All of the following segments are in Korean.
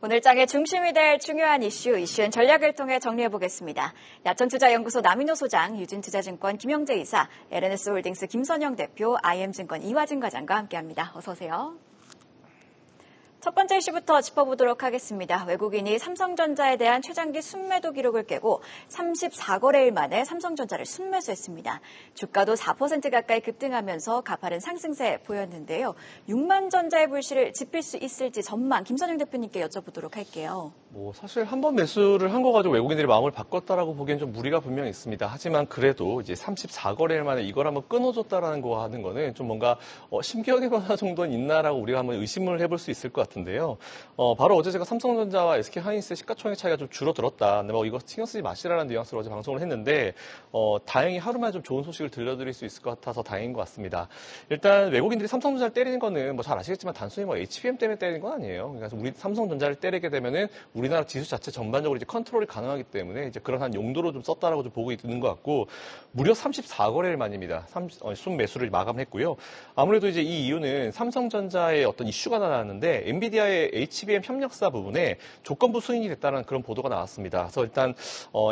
오늘 장의 중심이 될 중요한 이슈엔 전략을 통해 정리해보겠습니다. 야천투자연구소 남인호 소장, 유진투자증권 김영재 이사, LNS홀딩스 김선영 대표, IM증권 이화진 과장과 함께합니다. 어서 오세요. 첫 번째 이슈부터 짚어보도록 하겠습니다. 외국인이 삼성전자에 대한 최장기 순매도 기록을 깨고 34거래일 만에 삼성전자를 순매수했습니다. 주가도 4% 가까이 급등하면서 가파른 상승세 보였는데요. 6만 전자의 불씨를 지필 수 있을지 전망 김선영 대표님께 여쭤보도록 할게요. 사실 한 번 매수를 한 거 가지고 외국인들이 마음을 바꿨다라고 보기엔 좀 무리가 분명히 있습니다. 하지만 그래도 이제 34거래일 만에 이걸 한번 끊어줬다라는 거 하는 거는 좀 뭔가 심경의 변화 정도는 있나라고 우리가 한번 의심을 해볼 수 있을 것 같은데요. 바로 어제 제가 삼성전자와 SK하이닉스의 시가총액 차이가 좀 줄어들었다. 근데 이거 신경 쓰지 마시라는 뉘앙스로 어제 방송을 했는데 다행히 하루만에 좀 좋은 소식을 들려드릴 수 있을 것 같아서 다행인 것 같습니다. 일단 외국인들이 삼성전자를 때리는 거는 잘 아시겠지만 단순히 HBM 때문에 때리는 건 아니에요. 그래서 우리 삼성전자를 때리게 되면은 우리나라 지수 자체 전반적으로 이제 컨트롤이 가능하기 때문에 이제 그런 한 용도로 좀 썼다라고 좀 보고 있는 것 같고 무려 34거래일 만입니다. 순매수를 마감했고요. 아무래도 이제 이 이유는 삼성전자의 어떤 이슈가 나왔는데 엔비디아의 HBM 협력사 부분에 조건부 승인이 됐다는 그런 보도가 나왔습니다. 그래서 일단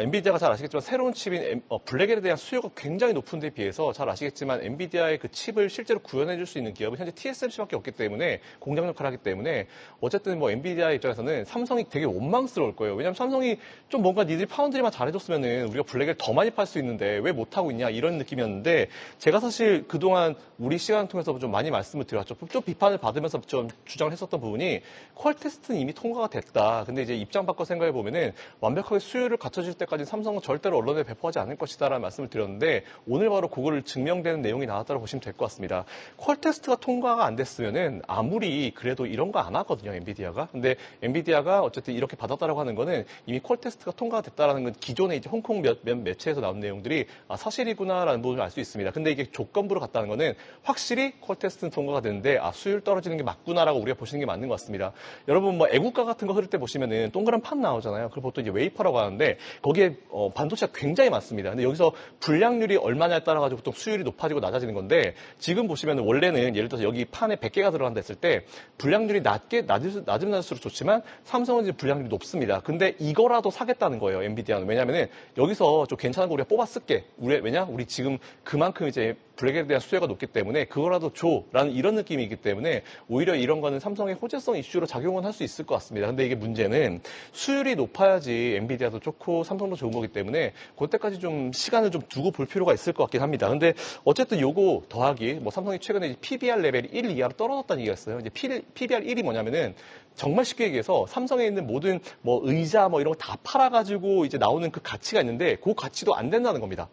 엔비디아가 잘 아시겠지만 새로운 칩인 블랙에 대한 수요가 굉장히 높은 데 비해서 잘 아시겠지만 엔비디아의 그 칩을 실제로 구현해줄 수 있는 기업은 현재 TSMC밖에 없기 때문에 공장 역할을 하기 때문에 어쨌든 엔비디아 입장에서는 삼성이 되게 원망스러울 거예요. 왜냐하면 삼성이 좀 뭔가 니들이 파운드리만 잘해줬으면은 우리가 블랙을 더 많이 팔 수 있는데 왜 못하고 있냐 이런 느낌이었는데 제가 사실 그동안 우리 시간을 통해서 좀 많이 말씀을 드렸죠. 좀 비판을 받으면서 좀 주장을 했었던 부분이 퀄 테스트는 이미 통과가 됐다. 근데 이제 입장 바꿔 생각해 보면은 완벽하게 수요를 갖춰질 때까지 삼성은 절대로 언론에 배포하지 않을 것이다라는 말씀을 드렸는데 오늘 바로 그거를 증명되는 내용이 나왔다고 보시면 될 것 같습니다. 퀄 테스트가 통과가 안 됐으면은 아무리 그래도 이런 거 안 하거든요, 엔비디아가. 근데 엔비디아가 어쨌든 이렇게 받았다라고 하는 거는 이미 퀄 테스트가 통과가 됐다라는 건 기존에 이제 홍콩 몇 매체에서 나온 내용들이 사실이구나라는 부분을 알 수 있습니다. 근데 이게 조건부로 갔다는 거는 확실히 퀄 테스트는 통과가 됐는데 수율 떨어지는 게 맞구나라고 우리가 보시는 게 맞는 것 같습니다. 여러분 애국가 같은 거 흐를 때 보시면은 동그란 판 나오잖아요. 그걸 보통 이제 웨이퍼라고 하는데 거기에 반도체가 굉장히 많습니다. 근데 여기서 불량률이 얼마냐에 따라 가지고 보통 수율이 높아지고 낮아지는 건데 지금 보시면은 원래는 예를 들어서 여기 판에 100개가 들어간다 했을 때 불량률이 낮으면 낮을수록 좋지만 삼성은 이제 불량률이 높습니다. 근데 이거라도 사겠다는 거예요, 엔비디아는. 왜냐면은 여기서 좀 괜찮은 거 우리가 뽑아 쓸게. 우리 지금 그만큼 이제 블랙에 대한 수요가 높기 때문에 그거라도 줘라는 이런 느낌이기 때문에 오히려 이런 거는 삼성의 호재성 이슈로 작용은 할 수 있을 것 같습니다. 근데 이게 문제는 수율이 높아야지 엔비디아도 좋고 삼성도 좋은 거기 때문에 그때까지 좀 시간을 좀 두고 볼 필요가 있을 것 같긴 합니다. 근데 어쨌든 요거 더하기 삼성이 최근에 PBR 레벨이 1 이하로 떨어졌다는 얘기가 있어요. 이제 PBR 1이 뭐냐면은 정말 쉽게 얘기해서 삼성에 있는 모든 의자 이런 거 다 팔아가지고 이제 나오는 그 가치가 있는데 그 가치도 안 된다는 겁니다.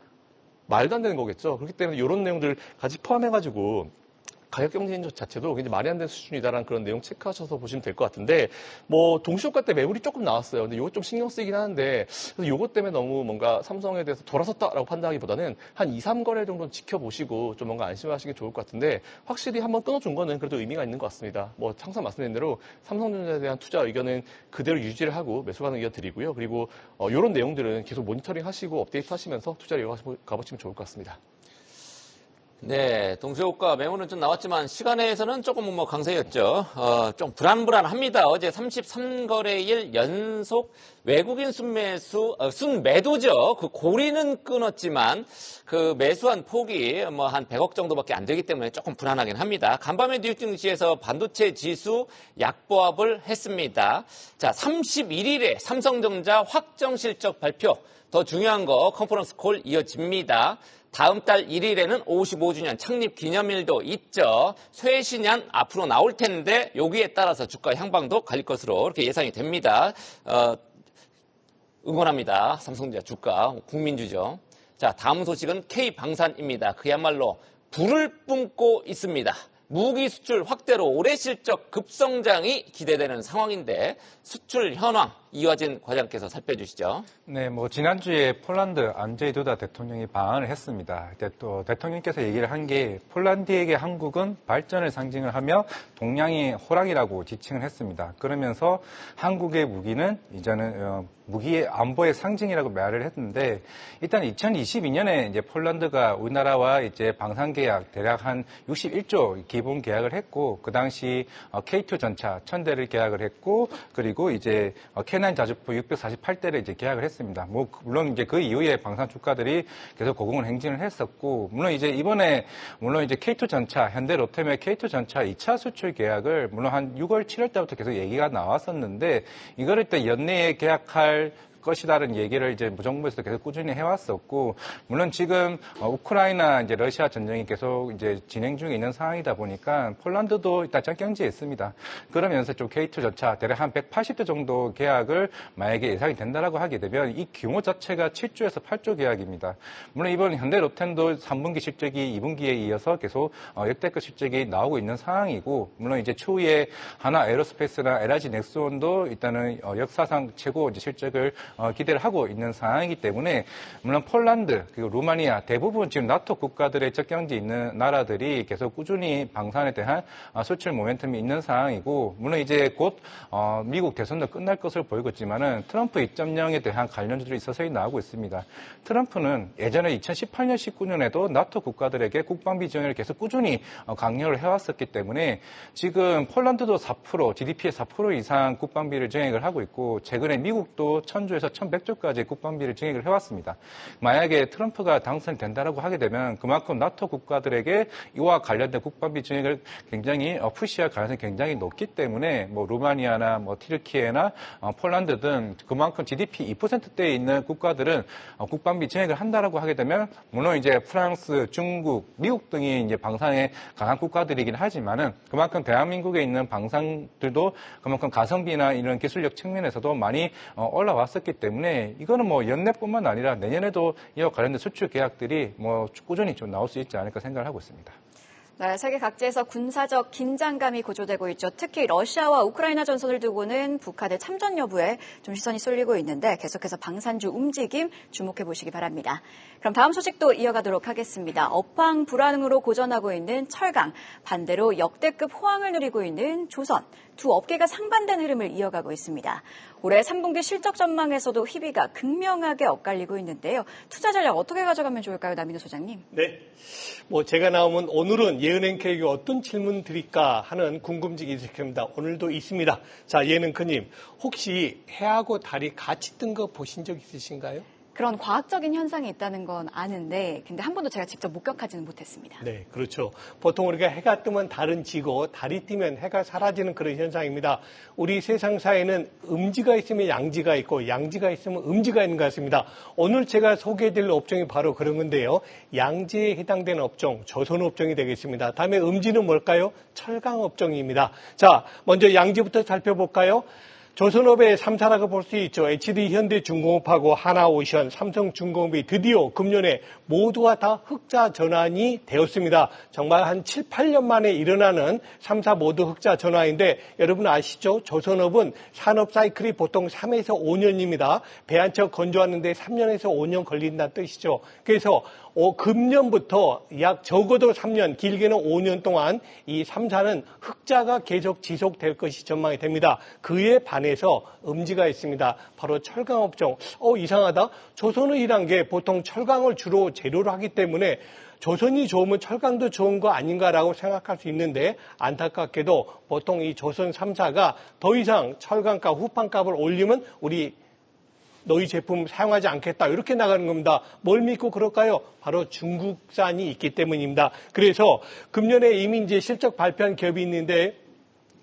말도 안 되는 거겠죠. 그렇기 때문에 이런 내용들 같이 포함해가지고 가격 경쟁 자체도 굉장히 말이 안 되는 수준이다라는 그런 내용 체크하셔서 보시면 될 것 같은데 동시효과 때 매물이 조금 나왔어요. 근데 이거 좀 신경 쓰이긴 하는데 그래서 이것 때문에 너무 뭔가 삼성에 대해서 돌아섰다라고 판단하기보다는 한 2, 3거래 정도는 지켜보시고 좀 뭔가 안심하시기 좋을 것 같은데 확실히 한번 끊어준 거는 그래도 의미가 있는 것 같습니다. 항상 말씀드린 대로 삼성전자에 대한 투자 의견은 그대로 유지를 하고 매수 가능 의견 드리고요. 그리고 이런 내용들은 계속 모니터링 하시고 업데이트 하시면서 투자를 이어가보시면 좋을 것 같습니다. 네, 동시효과 매물은 좀 나왔지만 시간에서는 조금 강세였죠. 좀 불안합니다. 어제 33거래일 연속 외국인 순매도죠. 그 고리는 끊었지만 그 매수한 폭이 한 100억 정도밖에 안 되기 때문에 조금 불안하긴 합니다. 간밤에 뉴욕 증시에서 반도체 지수 약보합을 했습니다. 자, 31일에 삼성전자 확정 실적 발표. 더 중요한 거 컨퍼런스 콜 이어집니다. 다음 달 1일에는 55주년 창립 기념일도 있죠. 쇠신յան 앞으로 나올 텐데 여기에 따라서 주가 향방도 갈릴 것으로 이렇게 예상이 됩니다. 응원합니다. 삼성전자 주가 국민주죠. 자, 다음 소식은 K방산입니다. 그야말로 불을 뿜고 있습니다. 무기 수출 확대로 올해 실적 급성장이 기대되는 상황인데 수출 현황 이화진 과장께서 살펴주시죠. 네, 지난주에 폴란드 안제이 두다 대통령이 방한을 했습니다. 또 대통령께서 얘기를 한 게 폴란드에게 한국은 발전을 상징을 하며 동양의 호랑이라고 지칭을 했습니다. 그러면서 한국의 무기는 이제는 무기의 안보의 상징이라고 말을 했는데, 일단 2022년에 이제 폴란드가 우리나라와 이제 방산 계약 대략 한 61조 기본 계약을 했고, 그 당시 K2 전차 1000대를 계약을 했고, 그리고 이제 K9 자주포 648대를 이제 계약을 했습니다. 물론 이제 그 이후에 방산 주가들이 계속 고공을 행진을 했었고, 물론 이제 이번에 이제 K2 전차, 현대 로템의 K2 전차 2차 수출 계약을 물론 한 6월, 7월 때부터 계속 얘기가 나왔었는데, 이거를 또 연내에 계약할 것이다라는 얘기를 이제 무정부에서 계속 꾸준히 해왔었고, 물론 지금 우크라이나 이제 러시아 전쟁이 계속 이제 진행 중에 있는 상황이다 보니까 폴란드도 일단 짱경지에 있습니다. 그러면서 좀 K2 전차 대략 한 180대 정도 계약을 만약에 예상이 된다라고 하게 되면 이 규모 자체가 7조에서 8조 계약입니다. 물론 이번 현대 로템도 3분기 실적이 2분기에 이어서 계속 역대급 실적이 나오고 있는 상황이고, 물론 이제 추후에 하나 에어로스페이스나 LG 넥스원도 일단은 역사상 최고 이제 실적을 기대를 하고 있는 상황이기 때문에, 물론 폴란드 그리고 루마니아 대부분 지금 나토 국가들의 접경지에 있는 나라들이 계속 꾸준히 방산에 대한 수출 모멘텀이 있는 상황이고, 물론 이제 곧 미국 대선도 끝날 것으로 보이고 있지만은 트럼프 2.0에 대한 관련주들이 서서히 나오고 있습니다. 트럼프는 예전에 2018년, 19년에도 나토 국가들에게 국방비 지원을 계속 꾸준히 강요를 해왔었기 때문에 지금 폴란드도 4%, GDP의 4% 이상 국방비를 증액을 하고 있고, 최근에 미국도 1000조에서 1100조까지 국방비를 증액을 해왔습니다. 만약에 트럼프가 당선된다라고 하게 되면 그만큼 나토 국가들에게 이와 관련된 국방비 증액을 굉장히 푸시할 가능성이 굉장히 높기 때문에 루마니아나 튀르키예나 폴란드 등 그만큼 GDP 2%대에 있는 국가들은 국방비 증액을 한다라고 하게 되면, 물론 이제 프랑스, 중국, 미국 등이 이제 방산에 강한 국가들이긴 하지만은 그만큼 대한민국에 있는 방산들도 그만큼 가성비나 이런 기술력 측면에서도 많이 올라왔었기 때문에 이거는 연내뿐만 아니라 내년에도 이와 관련된 수출 계약들이 꾸준히 좀 나올 수 있지 않을까 생각을 하고 있습니다. 네, 세계 각지에서 군사적 긴장감이 고조되고 있죠. 특히 러시아와 우크라이나 전선을 두고는 북한의 참전 여부에 좀 시선이 쏠리고 있는데, 계속해서 방산주 움직임 주목해 보시기 바랍니다. 그럼 다음 소식도 이어가도록 하겠습니다. 업황 불황으로 고전하고 있는 철강, 반대로 역대급 호황을 누리고 있는 조선, 두 업계가 상반된 흐름을 이어가고 있습니다. 올해 3분기 실적 전망에서도 희비가 극명하게 엇갈리고 있는데요. 투자 전략 어떻게 가져가면 좋을까요, 남인호 소장님? 네, 제가 나오면 오늘은 예은앵커에게 어떤 질문 드릴까 하는 궁금증이 있을 겁니다. 오늘도 있습니다. 자, 예은앵커님, 혹시 해하고 달이 같이 뜬 거 보신 적 있으신가요? 그런 과학적인 현상이 있다는 건 아는데, 근데 한 번도 제가 직접 목격하지는 못했습니다. 네, 그렇죠. 보통 우리가 해가 뜨면 달은 지고 달이 뜨면 해가 사라지는 그런 현상입니다. 우리 세상사에는 음지가 있으면 양지가 있고 양지가 있으면 음지가 있는 것 같습니다. 오늘 제가 소개해드릴 업종이 바로 그런 건데요. 양지에 해당되는 업종, 조선업종이 되겠습니다. 다음에 음지는 뭘까요? 철강업종입니다. 자, 먼저 양지부터 살펴볼까요? 조선업의 3사라고 볼 수 있죠. HD현대중공업하고 하나오션, 삼성중공업이 드디어 금년에 모두가 다 흑자 전환이 되었습니다. 정말 한 7, 8년 만에 일어나는 3사 모두 흑자 전환인데, 여러분 아시죠? 조선업은 산업 사이클이 보통 3에서 5년입니다. 배 한 척 건조하는데 3년에서 5년 걸린다는 뜻이죠. 그래서 금년부터 약 적어도 3년, 길게는 5년 동안 이 3사는 흑자가 계속 지속될 것이 전망이 됩니다. 그에 반해서 음지가 있습니다. 바로 철강업종. 이상하다. 조선이란 게 보통 철강을 주로 재료로 하기 때문에 조선이 좋으면 철강도 좋은 거 아닌가라고 생각할 수 있는데, 안타깝게도 보통 이 조선 3사가 더 이상 철강값, 후판값을 올리면 우리 너희 제품 사용하지 않겠다, 이렇게 나가는 겁니다. 뭘 믿고 그럴까요? 바로 중국산이 있기 때문입니다. 그래서 금년에 이미 이제 실적 발표한 기업이 있는데,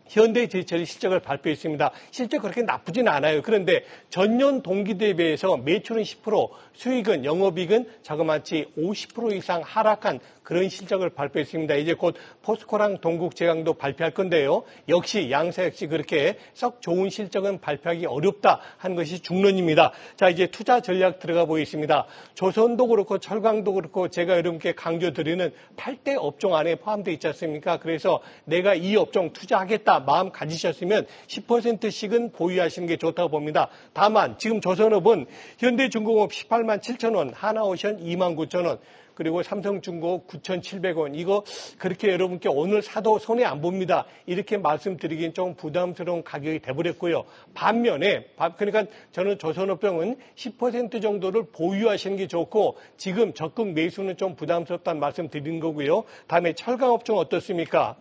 현대제철이 실적을 발표했습니다. 실적 그렇게 나쁘진 않아요. 그런데 전년 동기 대비해서 매출은 10%, 수익은, 영업이익은 자그마치 50% 이상 하락한 그런 실적을 발표했습니다. 이제 곧 포스코랑 동국제강도 발표할 건데요. 역시 양사 역시 그렇게 썩 좋은 실적은 발표하기 어렵다 하는 것이 중론입니다. 자, 이제 투자 전략 들어가 보겠습니다. 조선도 그렇고 철강도 그렇고 제가 여러분께 강조드리는 8대 업종 안에 포함되어 있지 않습니까? 그래서 내가 이 업종 투자하겠다 있다 마음 가지셨으면 10%씩은 보유하시는 게 좋다고 봅니다. 다만 지금 조선업은 현대중공업 18만 7천 원, 하나오션 2만 9천 원, 그리고 삼성중공업 9,700원. 이거 그렇게 여러분께 오늘 사도 손해 안 봅니다. 이렇게 말씀드리긴 좀 부담스러운 가격이 돼버렸고요. 반면에 그러니까 저는 조선업종은 10% 정도를 보유하시는 게 좋고 지금 적극 매수는 좀 부담스럽다는 말씀 드리는 거고요. 다음에 철강업종 어떻습니까?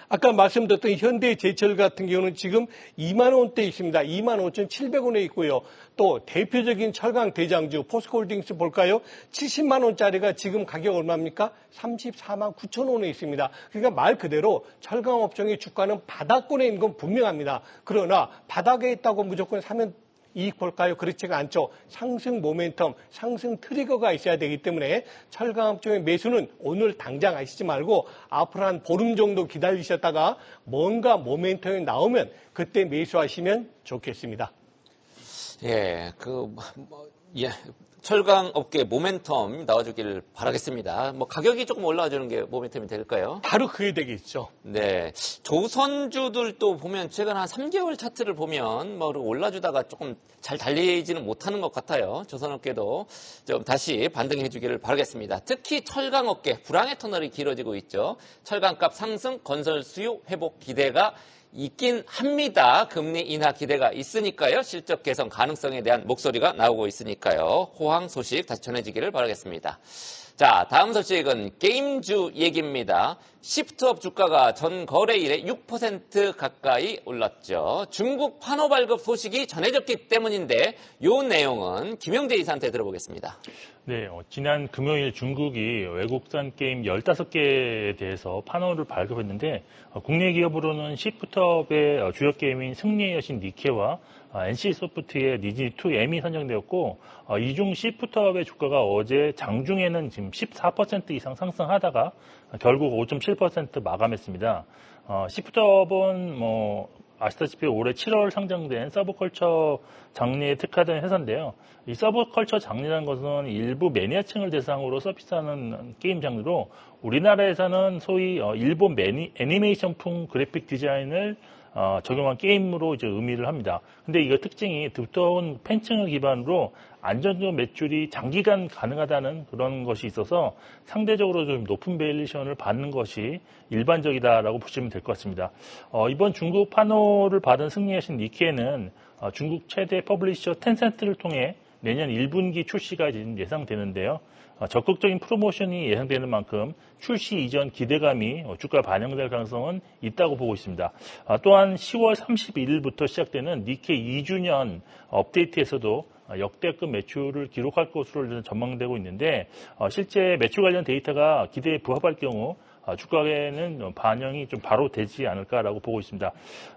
아까 말씀드렸던 현대제철 같은 경우는 지금 2만 원대에 있습니다. 2만 5,700원에 있고요. 또 대표적인 철강 대장주 포스코홀딩스 볼까요? 70만 원짜리가 지금 가격 얼마입니까? 34만 9천 원에 있습니다. 그러니까 말 그대로 철강업종의 주가는 바닥권에 있는 건 분명합니다. 그러나 바닥에 있다고 무조건 사면 이익 볼까요? 그렇지가 않죠. 상승 모멘텀, 상승 트리거가 있어야 되기 때문에 철강업종의 매수는 오늘 당장 하시지 말고 앞으로 한 보름 정도 기다리셨다가 뭔가 모멘텀이 나오면 그때 매수하시면 좋겠습니다. 예, 철강 업계 모멘텀 나와주길 바라겠습니다. 가격이 조금 올라와주는 게 모멘텀이 될까요? 바로 그게 되겠죠. 네. 조선주들도 보면 최근 한 3개월 차트를 보면 올라주다가 조금 잘 달리지는 못하는 것 같아요. 조선업계도 좀 다시 반등해 주기를 바라겠습니다. 특히 철강업계 불황의 터널이 길어지고 있죠. 철강값 상승, 건설 수요 회복 기대가 있긴 합니다. 금리 인하 기대가 있으니까요. 실적 개선 가능성에 대한 목소리가 나오고 있으니까요. 호황 소식 다시 전해지기를 바라겠습니다. 자, 다음 소식은 게임주 얘기입니다. 시프트업 주가가 전 거래일에 6% 가까이 올랐죠. 중국 판호 발급 소식이 전해졌기 때문인데 이 내용은 김영재 이사한테 들어보겠습니다. 네, 지난 금요일 중국이 외국산 게임 15개에 대해서 판호를 발급했는데 국내 기업으로는 시프트업의 주요 게임인 승리의 여신 니케와 NC소프트의 니지2 M이 선정되었고 이중 시프트업의 주가가 어제 장중에는 지금 14% 이상 상승하다가 결국 5.7% 마감했습니다. 시프트업은 아시다시피 올해 7월 상장된 서브컬처 장르에 특화된 회사인데요. 이 서브컬처 장르라는 것은 일부 매니아층을 대상으로 서비스하는 게임 장르로 우리나라에서는 소위 일본 애니메이션풍 그래픽 디자인을 적용한 게임으로 이제 의미를 합니다. 근데 이거 특징이 두터운 팬층을 기반으로 안정적 매출이 장기간 가능하다는 그런 것이 있어서 상대적으로 좀 높은 밸류에이션을 받는 것이 일반적이다라고 보시면 될 것 같습니다. 이번 중국 판호를 받은 승리의 여신 니케는 중국 최대 퍼블리셔 텐센트를 통해 내년 1분기 출시가 지금 예상되는데요. 적극적인 프로모션이 예상되는 만큼 출시 이전 기대감이 주가에 반영될 가능성은 있다고 보고 있습니다. 또한 10월 31일부터 시작되는 니케 2주년 업데이트에서도 역대급 매출을 기록할 것으로 전망되고 있는데 실제 매출 관련 데이터가 기대에 부합할 경우 주가에는 반영이 좀 바로 되지 않을까라고 보고 있습니다.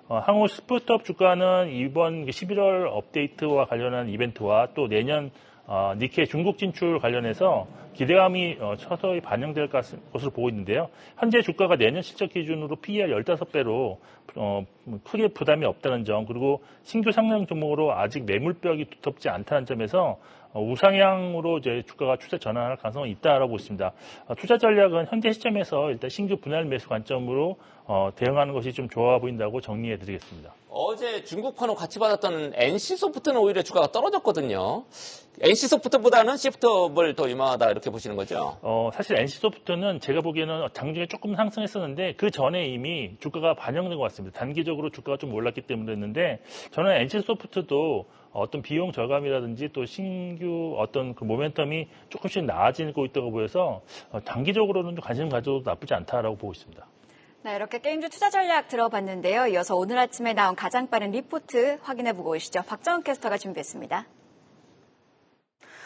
항우 스프트업 주가는 이번 11월 업데이트와 관련한 이벤트와 또 내년 니케 중국 진출 관련해서 기대감이 서서히 반영될 것으로 보고 있는데요. 현재 주가가 내년 실적 기준으로 PER 15배로 크게 부담이 없다는 점, 그리고 신규 상장 종목으로 아직 매물벽이 두텁지 않다는 점에서 우상향으로 이제 주가가 추세 전환할 가능성은 있다라고 보십니다. 투자 전략은 현재 시점에서 일단 신규 분할 매수 관점으로 대응하는 것이 좀 좋아 보인다고 정리해드리겠습니다. 어제 중국 판호 같이 받았던 NC소프트는 오히려 주가가 떨어졌거든요. NC소프트보다는 시프트업을 더 유망하다 이렇게 보시는 거죠? 사실 NC소프트는 제가 보기에는 장중에 조금 상승했었는데 그 전에 이미 주가가 반영된 것 같습니다. 단기적으로 주가가 좀 올랐기 때문에 했는데 저는 NC소프트도 어떤 비용 절감이라든지 또 신규 어떤 그 모멘텀이 조금씩 나아지고 있다고 보여서 단기적으로는 좀 관심 가져도 나쁘지 않다라고 보고 있습니다. 네, 이렇게 게임주 투자 전략 들어봤는데요. 이어서 오늘 아침에 나온 가장 빠른 리포트 확인해보고 오시죠. 박정은 캐스터가 준비했습니다.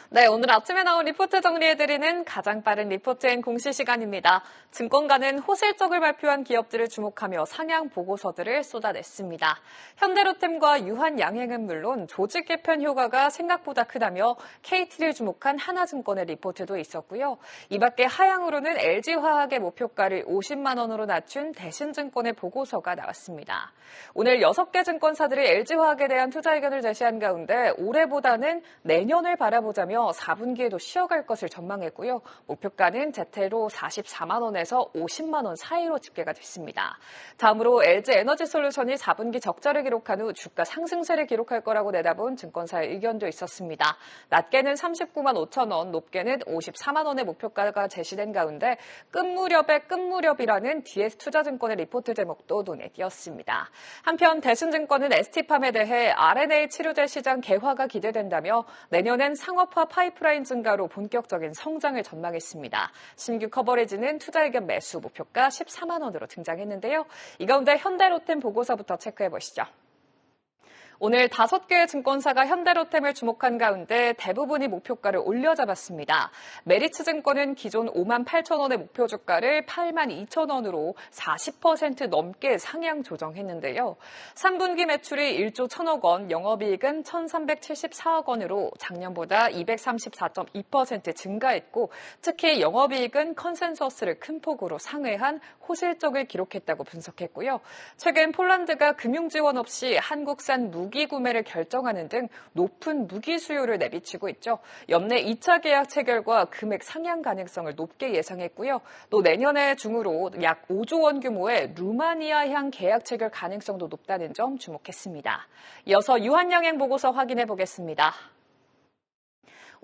네, 오늘 아침에 나온 리포트 정리해드리는 가장 빠른 리포트앤 공시 시간입니다. 증권가는 호실적을 발표한 기업들을 주목하며 상향 보고서들을 쏟아냈습니다. 현대로템과 유한양행은 물론 조직 개편 효과가 생각보다 크다며 KT를 주목한 하나증권의 리포트도 있었고요. 이 밖에 하향으로는 LG화학의 목표가를 50만 원으로 낮춘 대신증권의 보고서가 나왔습니다. 오늘 6개 증권사들이 LG화학에 대한 투자 의견을 제시한 가운데 올해보다는 내년을 바라보자며 유지하며 4분기에도 쉬어갈 것을 전망했고요. 목표가는 제테로 44만 원에서 50만 원 사이로 집계가 됐습니다. 다음으로 LG에너지솔루션이 4분기 적자를 기록한 후 주가 상승세를 기록할 거라고 내다본 증권사의 의견도 있었습니다. 낮게는 39만 5천 원, 높게는 54만 원의 목표가가 제시된 가운데 끝무렵의 끝무렵이라는 DS투자증권의 리포트 제목도 눈에 띄었습니다. 한편 대신증권은 ST팜에 대해 RNA 치료제 시장 개화가 기대된다며 내년엔 상업화 파이프라인 증가로 본격적인 성장을 전망했습니다. 신규 커버리지는 투자 의견 매수 목표가 14만 원으로 등장했는데요. 이 가운데 현대로템 보고서부터 체크해 보시죠. 오늘 5개의 증권사가 현대로템을 주목한 가운데 대부분이 목표가를 올려잡았습니다. 메리츠증권은 기존 5만 8천 원의 목표 주가를 8만 2천 원으로 40% 넘게 상향 조정했는데요. 3분기 매출이 1조 1천억 원, 영업이익은 1,374억 원으로 작년보다 234.2% 증가했고 특히 영업이익은 컨센서스를 큰 폭으로 상회한 호실적을 기록했다고 분석했고요. 최근 폴란드가 금융 지원 없이 한국산 무기 구매를 결정하는 등 높은 무기 수요를 내비치고 있죠. 연내 2차 계약 체결과 금액 상향 가능성을 높게 예상했고요. 또 내년에 중으로 약 5조 원 규모의 루마니아향 계약 체결 가능성도 높다는 점 주목했습니다. 이어서 유한양행 보고서 확인해 보겠습니다.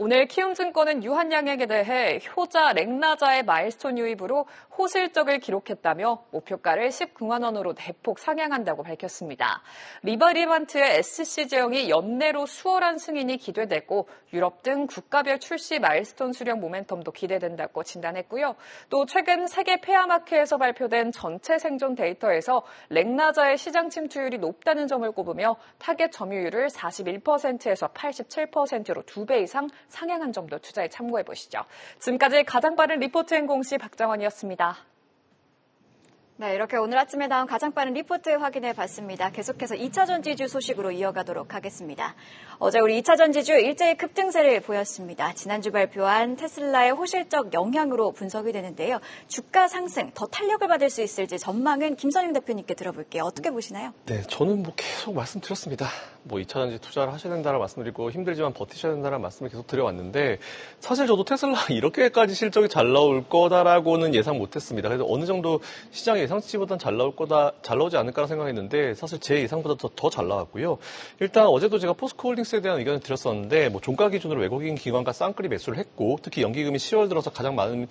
오늘 키움증권은 유한양행에 대해 효자 렉나자의 마일스톤 유입으로 호실적을 기록했다며 목표가를 19만 원으로 대폭 상향한다고 밝혔습니다. 리바리반트의 SC 제형이 연내로 수월한 승인이 기대되고 유럽 등 국가별 출시 마일스톤 수령 모멘텀도 기대된다고 진단했고요. 또 최근 세계 폐하마크에서 발표된 전체 생존 데이터에서 렉나자의 시장 침투율이 높다는 점을 꼽으며 타겟 점유율을 41%에서 87%로 2배 이상 상향한 점도 투자에 참고해 보시죠. 지금까지 가장 빠른 리포트 행공시 박정원이었습니다. 네, 이렇게 오늘 아침에 나온 가장 빠른 리포트 확인해 봤습니다. 계속해서 2차 전지주 소식으로 이어가도록 하겠습니다. 어제 우리 2차 전지주 일제히 급등세를 보였습니다. 지난주 발표한 테슬라의 호실적 영향으로 분석이 되는데요. 주가 상승, 더 탄력을 받을 수 있을지 전망은 김선영 대표님께 들어볼게요. 어떻게 보시나요? 네, 저는 계속 말씀드렸습니다. 2차 전지 투자를 하셔야 된다는 말씀드리고 힘들지만 버티셔야 된다는 말씀을 계속 드려왔는데 사실 저도 테슬라 이렇게까지 실적이 잘 나올 거다라고는 예상 못했습니다. 그래서 어느 정도 시장의 예상치보다는 잘 나오지 않을까라는 생각했는데 사실 제 예상보다 더 잘 나왔고요. 일단 어제도 제가 포스코홀딩스에 대한 의견을 드렸었는데 종가 기준으로 외국인 기관과 쌍끌이 매수를 했고 특히 연기금이 10월 들어서 가장 많은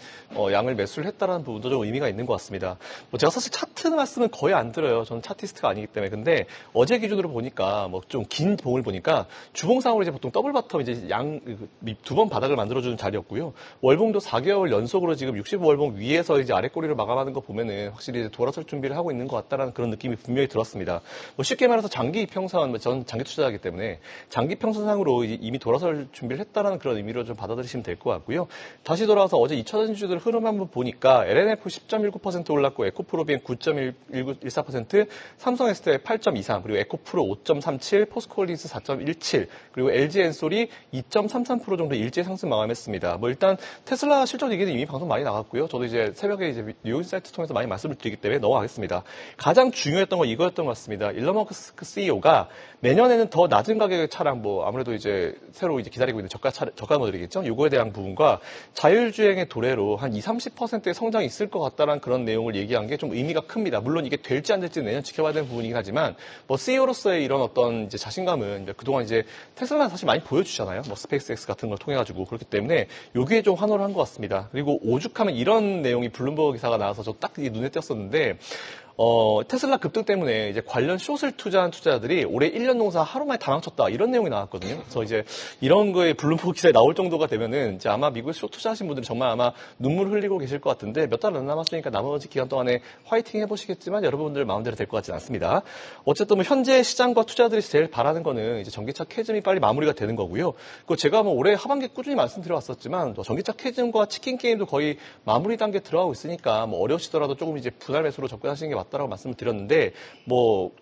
양을 매수를 했다는 부분도 좀 의미가 있는 것 같습니다. 제가 사실 차트 말씀은 거의 안 드려요. 저는 차티스트가 아니기 때문에. 근데 어제 기준으로 보니까 좀 긴 봉을 보니까 주봉상으로 이제 보통 더블 바텀 이제 두 번 바닥을 만들어주는 자리였고요. 월봉도 4개월 연속으로 지금 65월봉 위에서 이제 아랫꼬리를 마감하는 거 보면은 확실히 이제 돌아설 준비를 하고 있는 것 같다라는 그런 느낌이 분명히 들었습니다. 쉽게 말해서 장기 평선, 저는 장기 투자자이기 때문에 장기 평선상으로 이미 돌아설 준비를 했다라는 그런 의미로 좀 받아들이시면 될 것 같고요. 다시 돌아와서 어제 2차 전지주들 흐름 한번 보니까 LNF 10.19% 올랐고 에코프로비엔 9.14%, 삼성 에스테 8.23, 그리고 에코프로 5.37, 포스코홀딩스 4.17, 그리고 LG엔솔이 2.33% 정도 일제 상승 마감했습니다. 일단 테슬라 실적 얘기는 이미 방송 많이 나갔고요. 저도 이제 새벽에 이제 뉴인사이트 통해서 많이 말씀을 드리기 때문에 넘어가겠습니다. 가장 중요했던 건 이거였던 것 같습니다. 일론 머스크 CEO가 내년에는 더 낮은 가격의 차량, 아무래도 이제 새로 이제 기다리고 있는 저가 모델이겠죠. 요거에 대한 부분과 자율주행의 도래로 한 20-30%의 성장이 있을 것 같다는 그런 내용을 얘기한 게 좀 의미가 큽니다. 물론 이게 될지 안 될지는 내년 지켜봐야 되는 부분이긴 하지만 CEO로서의 이런 어떤 이제 자신감은 이제 그동안 이제 테슬라는 사실 많이 보여주잖아요. 스페이스X 같은 걸 통해 가지고 그렇기 때문에 여기에 좀 환호를 한 것 같습니다. 그리고 오죽하면 이런 내용이 블룸버그 기사가 나와서 저 딱 눈에 띄었었는데. 테슬라 급등 때문에 이제 관련 숏을 투자한 투자자들이 올해 1년 농사 하루 만에 다 망쳤다 이런 내용이 나왔거든요. 그래서 이제 이런 거에 블룸버그 기사에 나올 정도가 되면은 이제 아마 미국에 숏 투자하신 분들은 정말 아마 눈물 흘리고 계실 것 같은데 몇 달 안 남았으니까 나머지 기간 동안에 화이팅 해보시겠지만 여러분들 마음대로 될 것 같지는 않습니다. 어쨌든 현재 시장과 투자자들이 제일 바라는 거는 이제 전기차 캐즘이 빨리 마무리가 되는 거고요. 그 제가 올해 하반기 꾸준히 말씀드려왔었지만 전기차 캐즘과 치킨 게임도 거의 마무리 단계 들어가고 있으니까 어려우시더라도 조금 이제 분할 매수로 접근하시는 게 맞다라고 말씀을 드렸는데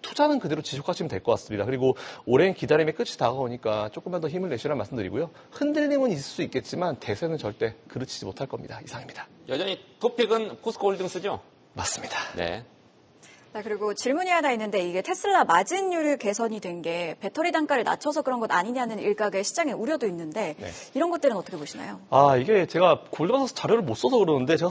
투자는 그대로 지속하시면 될 것 같습니다. 그리고 오랜 기다림의 끝이 다가오니까 조금만 더 힘을 내시라는 말씀드리고요. 흔들림은 있을 수 있겠지만 대세는 절대 그르치지 못할 겁니다. 이상입니다. 여전히 토픽은 포스코홀딩스죠? 맞습니다. 네. 그리고 질문이 하나 있는데 이게 테슬라 마진율 개선이 된 게 배터리 단가를 낮춰서 그런 것 아니냐는 일각의 시장의 우려도 있는데 네. 이런 것들은 어떻게 보시나요? 이게 제가 골드만삭스 자료를 못 써서 그러는데 제가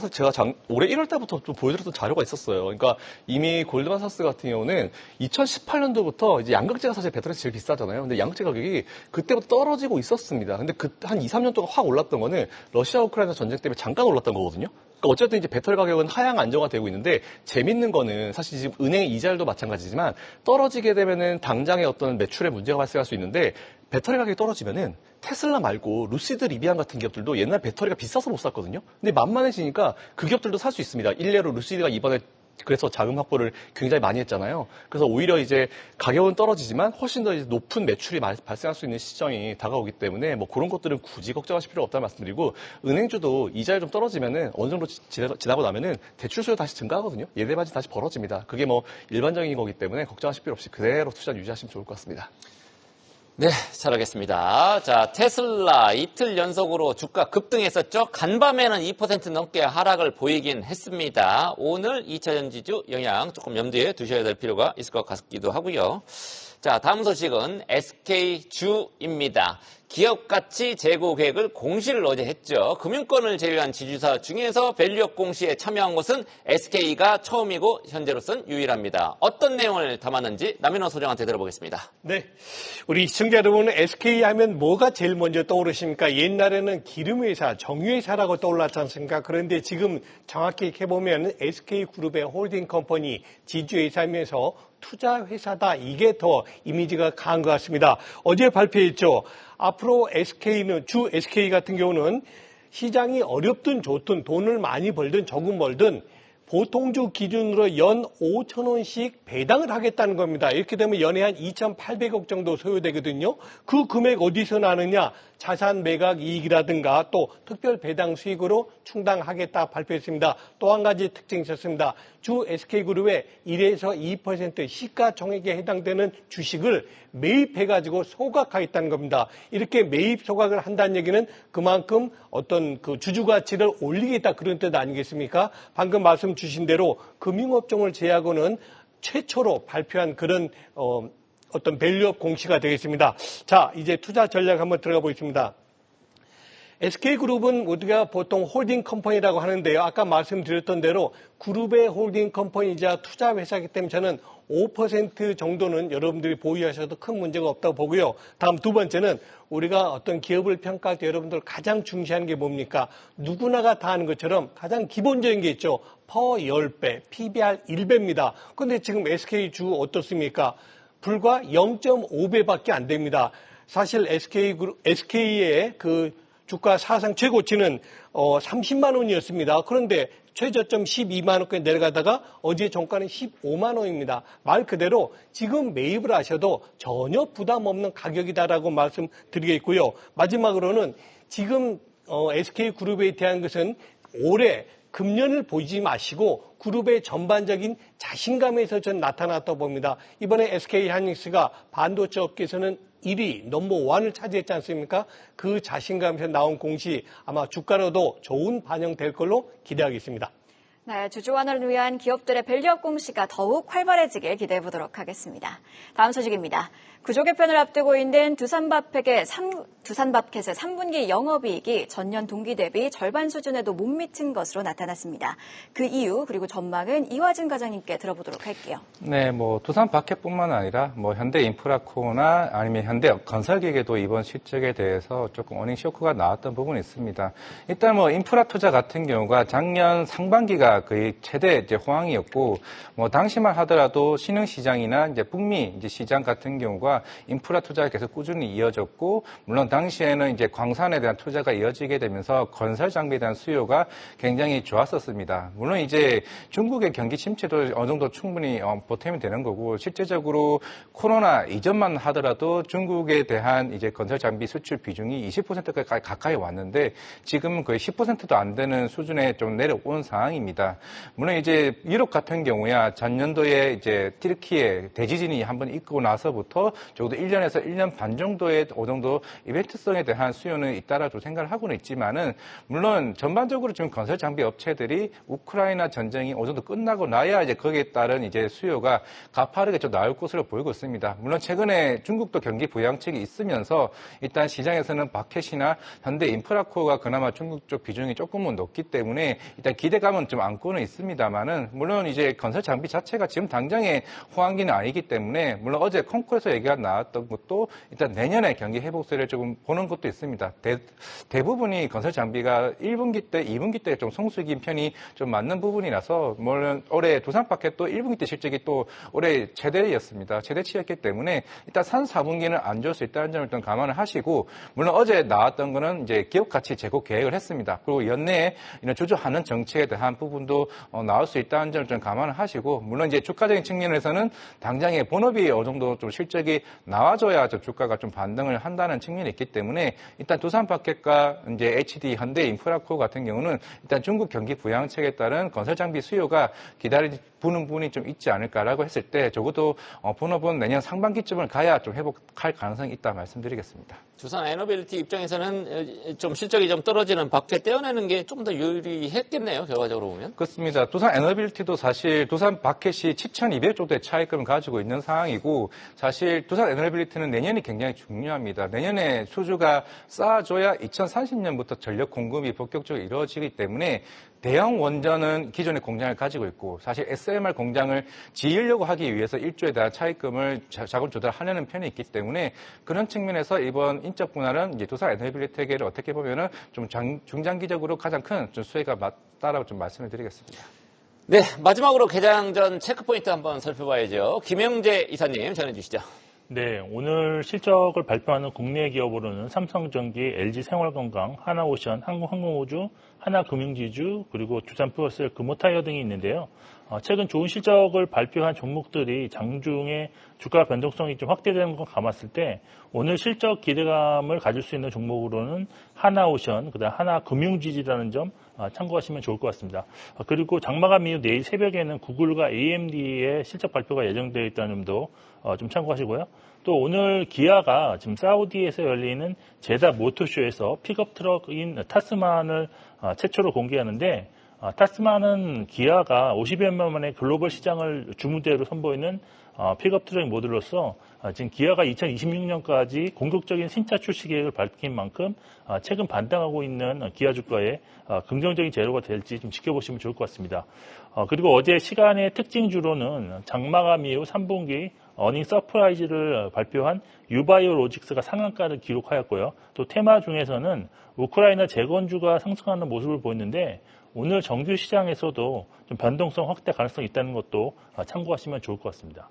올해 1월 때부터 좀 보여드렸던 자료가 있었어요. 그러니까 이미 골드만삭스 같은 경우는 2018년도부터 이제 양극재가 사실 배터리에서 제일 비싸잖아요. 근데 양극재 가격이 그때부터 떨어지고 있었습니다. 근데 한 2, 3년 동안 확 올랐던 거는 러시아 우크라이나 전쟁 때문에 잠깐 올랐던 거거든요. 그러니까 어쨌든 이제 배터리 가격은 하향 안정화되고 있는데 재밌는 거는 사실 지금 은행의 이자율도 마찬가지지만 떨어지게 되면은 당장의 어떤 매출에 문제가 발생할 수 있는데 배터리 가격이 떨어지면은 테슬라 말고 루시드 리비안 같은 기업들도 옛날 배터리가 비싸서 못 샀거든요. 근데 만만해지니까 그 기업들도 살 수 있습니다. 일례로 루시드가 이번에 그래서 자금 확보를 굉장히 많이 했잖아요. 그래서 오히려 이제 가격은 떨어지지만 훨씬 더 이제 높은 매출이 발생할 수 있는 시점이 다가오기 때문에 뭐 그런 것들은 굳이 걱정하실 필요가 없다는 말씀드리고 은행주도 이자율 좀 떨어지면은 어느 정도 지나고 나면은 대출 수요 다시 증가하거든요. 예대 마진 다시 벌어집니다. 그게 뭐 일반적인 거기 때문에 걱정하실 필요 없이 그대로 투자 유지하시면 좋을 것 같습니다. 네, 잘 알겠습니다. 자, 테슬라 이틀 연속으로 주가 급등했었죠. 간밤에는 2% 넘게 하락을 보이긴 했습니다. 오늘 2차 전지주 영향 조금 염두에 두셔야 될 필요가 있을 것 같기도 하고요. 자, 다음 소식은 SK주입니다. 기업 가치 제고 계획을 공시를 어제 했죠. 금융권을 제외한 지주사 중에서 밸류업 공시에 참여한 곳은 SK가 처음이고 현재로서는 유일합니다. 어떤 내용을 담았는지 남인호 소장한테 들어보겠습니다. 네, 우리 시청자 여러분은 SK 하면 뭐가 제일 먼저 떠오르십니까? 옛날에는 기름회사, 정유회사라고 떠올랐지 않습니까? 그런데 지금 정확히 해보면 SK그룹의 홀딩 컴퍼니, 지주회사이면서 투자회사다. 이게 더 이미지가 강한 것 같습니다. 어제 발표했죠. 앞으로 주 SK 같은 경우는 시장이 어렵든 좋든 돈을 많이 벌든 조금 벌든 보통주 기준으로 연 5,000원씩 배당을 하겠다는 겁니다. 이렇게 되면 연에 한 2,800억 정도 소요되거든요. 그 금액 어디서 나느냐? 자산 매각 이익이라든가 또 특별 배당 수익으로 충당하겠다 발표했습니다. 또 한 가지 특징이 있었습니다. 주 SK그룹의 1에서 2% 시가총액에 해당되는 주식을 매입해가지고 소각하겠다는 겁니다. 이렇게 매입 소각을 한다는 얘기는 그만큼 어떤 그 주주 가치를 올리겠다 그런 뜻 아니겠습니까? 방금 말씀 주신 대로 금융업종을 제외하고는 최초로 발표한 그런 어떤 밸류업 공시가 되겠습니다. 자, 이제 투자 전략 한번 들어가 보겠습니다. SK그룹은 우리가 보통 홀딩 컴퍼니라고 하는데요. 아까 말씀드렸던 대로 그룹의 홀딩 컴퍼니이자 투자 회사이기 때문에 저는 5% 정도는 여러분들이 보유하셔도 큰 문제가 없다고 보고요. 다음 두 번째는 우리가 어떤 기업을 평가할 때 여러분들 가장 중시하는 게 뭡니까? 누구나가 다 하는 것처럼 가장 기본적인 게 있죠. 퍼 10배, PBR 1배입니다. 그런데 지금 SK주 어떻습니까? 불과 0.5배밖에 안 됩니다. 사실 SK의 그 주가 사상 최고치는 30만 원이었습니다. 그런데 최저점 12만 원까지 내려가다가 어제 종가는 15만 원입니다. 말 그대로 지금 매입을 하셔도 전혀 부담 없는 가격이다라고 말씀드리겠고요. 마지막으로는 지금 SK그룹에 대한 것은 올해 금년을 보지 마시고 그룹의 전반적인 자신감에서 전 나타났다고 봅니다. 이번에 SK하이닉스가 반도체 업계에서는 1위, 넘버1을 차지했지 않습니까? 그 자신감에서 나온 공시 아마 주가로도 좋은 반영될 걸로 기대하겠습니다. 네, 주주 완화를 위한 기업들의 밸류업 공시가 더욱 활발해지길 기대해 보도록 하겠습니다. 다음 소식입니다. 구조 개편을 앞두고 있는 두산밥켓의 3분기 영업이익이 전년 동기 대비 절반 수준에도 못 미친 것으로 나타났습니다. 그 이유 그리고 전망은 이화진 과장님께 들어보도록 할게요. 네, 뭐 두산밥켓뿐만 아니라 뭐 현대인프라코나 아니면 현대건설기계도 이번 실적에 대해서 조금 어닝 쇼크가 나왔던 부분이 있습니다. 일단 뭐 인프라 투자 같은 경우가 작년 상반기가 거의 최대 이제 호황이었고 뭐 당시만 하더라도 신흥시장이나 이제 북미 이제 시장 같은 경우가 인프라 투자가 계속 꾸준히 이어졌고 물론 당시에는 이제 광산에 대한 투자가 이어지게 되면서 건설 장비에 대한 수요가 굉장히 좋았었습니다. 물론 이제 중국의 경기 침체도 어느 정도 충분히 보탬이 되는 거고 실제적으로 코로나 이전만 하더라도 중국에 대한 이제 건설 장비 수출 비중이 20%까지 가까이 왔는데 지금은 거의 10%도 안 되는 수준에 좀 내려온 상황입니다. 물론 이제 유럽 같은 경우야 전년도에 이제 튀르키예 대지진이 한번 있고 나서부터 적어도 1년에서 1년 반 정도의 어느 정도 이벤트성에 대한 수요는 있다라고 생각을 하고는 있지만은 물론 전반적으로 지금 건설 장비 업체들이 우크라이나 전쟁이 어느 정도 끝나고 나야 이제 거기에 따른 이제 수요가 가파르게 좀 나올 것으로 보이고 있습니다. 물론 최근에 중국도 경기 부양책이 있으면서 일단 시장에서는 바켓이나 현대 인프라코어가 그나마 중국 쪽 비중이 조금은 높기 때문에 일단 기대감은 좀 안고는 있습니다만은 물론 이제 건설 장비 자체가 지금 당장의 호황기는 아니기 때문에 물론 어제 콩쿠르에서 얘기가 나왔던 것도 일단 내년에 경기 회복세를 조금 보는 것도 있습니다. 대부분이 건설 장비가 1분기 때, 2분기 때 좀 성수기인 편이 좀 맞는 부분이라서 물론 올해 두산파켓도 1분기 때 실적이 또 올해 최대였습니다. 최대치였기 때문에 일단 3, 4분기는 안 좋을 수 있다는 점을 좀 감안을 하시고 물론 어제 나왔던 거는 이제 기업 가치 제고 계획을 했습니다. 그리고 연내에 이런 주주하는 정책에 대한 부분도 나올 수 있다는 점을 좀 감안을 하시고 물론 이제 주가적인 측면에서는 당장의 본업이 어느 정도 좀 실적이 나와줘야 좀 주가가 좀 반등을 한다는 측면이 있기 때문에 일단 두산파켓과 이제 HD 현대 인프라코어 같은 경우는 일단 중국 경기 부양책에 따른 건설 장비 수요가 기다리는 부분이 좀 있지 않을까라고 했을 때 적어도 본업은 내년 상반기쯤을 가야 좀 회복할 가능성이 있다 말씀드리겠습니다. 두산 에너빌리티 입장에서는 좀 실적이 좀 떨어지는 박해 떼어내는 게 좀 더 유리했겠네요. 결과적으로 보면. 그렇습니다. 두산 에너빌리티도 사실 두산 바켓이 7,200 정도의 차익금을 가지고 있는 상황이고 사실 두산 에너빌리티는 내년이 굉장히 중요합니다. 내년에 수주가 쌓아줘야 2030년부터 전력 공급이 본격적으로 이루어지기 때문에 대형 원전은 기존의 공장을 가지고 있고 사실 SMR 공장을 지으려고 하기 위해서 1조에 대한 차입금을 자금 조달하려는 편이 있기 때문에 그런 측면에서 이번 인적 분할은 이제 두산 에너빌리티에게를 어떻게 보면은 좀 중장기적으로 가장 큰 좀 수혜가 맞다라고 좀 말씀을 드리겠습니다. 네, 마지막으로 개장 전 체크포인트 한번 살펴봐야죠. 김영재 이사님 전해주시죠. 네, 오늘 실적을 발표하는 국내 기업으로는 삼성전기, LG생활건강, 하나오션, 한국항공우주, 하나금융지주, 그리고 두산프로셀, 금호타이어 등이 있는데요. 최근 좋은 실적을 발표한 종목들이 장중에 주가 변동성이 좀 확대되는 걸 감았을 때 오늘 실적 기대감을 가질 수 있는 종목으로는 하나오션, 그다음 하나금융지주라는 점 참고하시면 좋을 것 같습니다. 그리고 장마감 이후 내일 새벽에는 구글과 AMD의 실적 발표가 예정되어 있다는 점도 좀 참고하시고요. 또 오늘 기아가 지금 사우디에서 열리는 제다 모터쇼에서 픽업 트럭인 타스만을 최초로 공개하는데 타스만은 기아가 50여 년 만에 글로벌 시장을 주무대로 선보이는 픽업 트럭 모델로서 지금 기아가 2026년까지 공격적인 신차 출시 계획을 밝힌 만큼 최근 반등하고 있는 기아 주가에 긍정적인 재료가 될지 좀 지켜보시면 좋을 것 같습니다. 그리고 어제 시간의 특징주로는 장마감 이후 3분기 어닝 서프라이즈를 발표한 유바이오로직스가 상한가를 기록하였고요. 또 테마 중에서는 우크라이나 재건주가 상승하는 모습을 보였는데 오늘 정규 시장에서도 좀 변동성 확대 가능성이 있다는 것도 참고하시면 좋을 것 같습니다.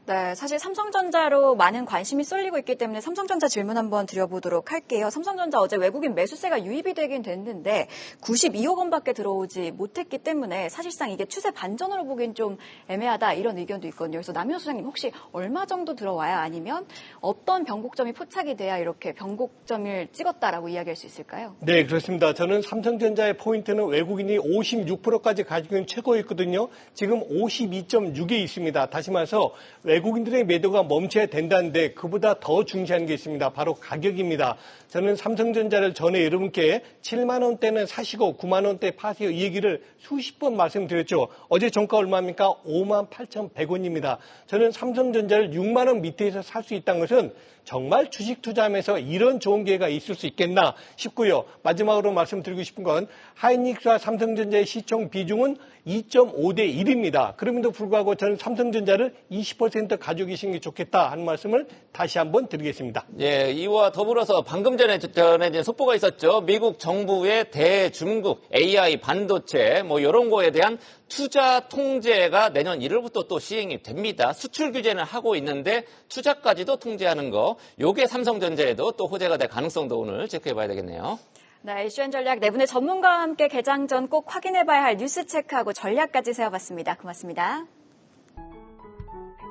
네, 사실 삼성전자로 많은 관심이 쏠리고 있기 때문에 삼성전자 질문 한번 드려보도록 할게요. 삼성전자 어제 외국인 매수세가 유입이 되긴 됐는데 92억 원밖에 들어오지 못했기 때문에 사실상 이게 추세 반전으로 보기엔 좀 애매하다 이런 의견도 있거든요. 그래서 남효 소장님 혹시 얼마 정도 들어와야 아니면 어떤 변곡점이 포착이 돼야 이렇게 변곡점을 찍었다라고 이야기할 수 있을까요? 네, 그렇습니다. 저는 삼성전자의 포인트는 외국인이 56%까지 가지고 있는 최고였거든요. 지금 52.6에 있습니다. 다시 말해서 외국인들의 매도가 멈춰야 된다는데 그보다 더 중시하는 게 있습니다. 바로 가격입니다. 저는 삼성전자를 전에 여러분께 7만 원대는 사시고 9만 원대 파세요 이 얘기를 수십 번 말씀드렸죠. 어제 종가 얼마입니까? 58,100원입니다. 저는 삼성전자를 6만 원 밑에서 살 수 있다는 것은 정말 주식 투자하면서 이런 좋은 기회가 있을 수 있겠나 싶고요. 마지막으로 말씀드리고 싶은 건 하이닉스와 삼성전자의 시총 비중은 2.5대 1입니다. 그럼에도 불구하고 저는 삼성전자를 20% 가지고 계시는 게 좋겠다 하는 말씀을 다시 한번 드리겠습니다. 예, 이와 더불어서 방금 전에 전해진 속보가 있었죠. 미국 정부의 대중국 AI 반도체 이런 거에 대한 투자 통제가 내년 1월부터 또 시행이 됩니다. 수출 규제는 하고 있는데 투자까지도 통제하는 거. 요게 삼성전자에도 또 호재가 될 가능성도 오늘 체크해봐야 되겠네요. 네, 이슈앤 전략 네 분의 전문가와 함께 개장 전 꼭 확인해봐야 할 뉴스 체크하고 전략까지 세워봤습니다. 고맙습니다.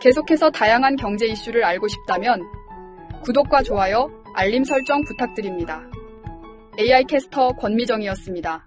계속해서 다양한 경제 이슈를 알고 싶다면 구독과 좋아요, 알림 설정 부탁드립니다. AI 캐스터 권미정이었습니다.